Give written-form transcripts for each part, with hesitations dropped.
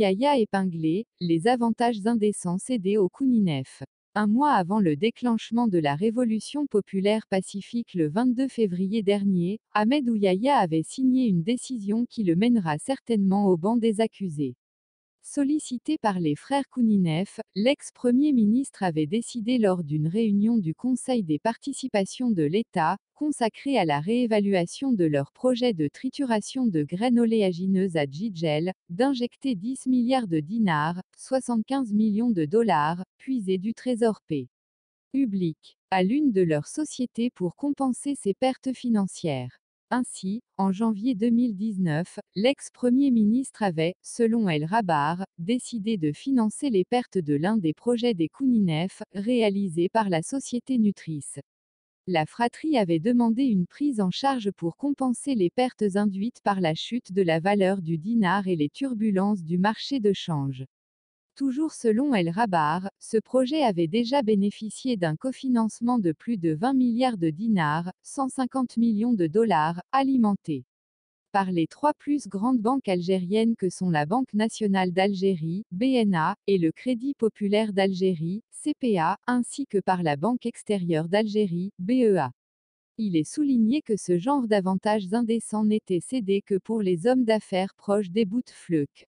Ouyaya épinglé, les avantages indécents cédés au Kouninef. Un mois avant le déclenchement de la révolution populaire pacifique le 22 février dernier, Ahmed Ouyaya avait signé une décision qui le mènera certainement au banc des accusés. Sollicité par les frères Kouninef, l'ex-premier ministre avait décidé lors d'une réunion du Conseil des participations de l'État, consacrée à la réévaluation de leur projet de trituration de graines oléagineuses à Jijel, d'injecter 10 milliards de dinars, 75 millions de dollars, puisés du trésor public, à l'une de leurs sociétés pour compenser ces pertes financières. Ainsi, en janvier 2019, l'ex-premier ministre avait, selon El Rabar, décidé de financer les pertes de l'un des projets des Kouninef, réalisés par la société nutrice. La fratrie avait demandé une prise en charge pour compenser les pertes induites par la chute de la valeur du dinar et les turbulences du marché de change. Toujours selon El Rabar, ce projet avait déjà bénéficié d'un cofinancement de plus de 20 milliards de dinars, 150 millions de dollars, alimenté par les trois plus grandes banques algériennes que sont la Banque nationale d'Algérie, BNA, et le Crédit populaire d'Algérie, CPA, ainsi que par la Banque extérieure d'Algérie, BEA. Il est souligné que ce genre d'avantages indécents n'était cédé que pour les hommes d'affaires proches des Bouteflika.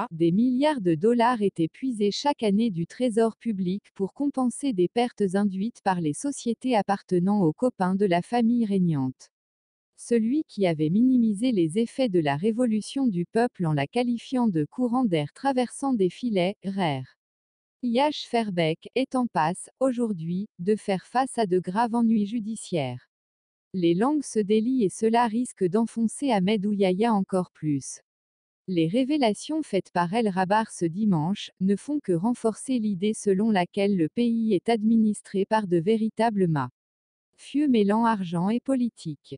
Des milliards de dollars étaient puisés chaque année du trésor public pour compenser des pertes induites par les sociétés appartenant aux copains de la famille régnante. Celui qui avait minimisé les effets de la révolution du peuple en la qualifiant de courant d'air traversant des filets, RER. Yash Fairbeck est en passe, aujourd'hui, de faire face à de graves ennuis judiciaires. Les langues se délient et cela risque d'enfoncer Ahmed Ouyaya encore plus. Les révélations faites par El Rabar ce dimanche ne font que renforcer l'idée selon laquelle le pays est administré par de véritables mafieux mêlant argent et politique.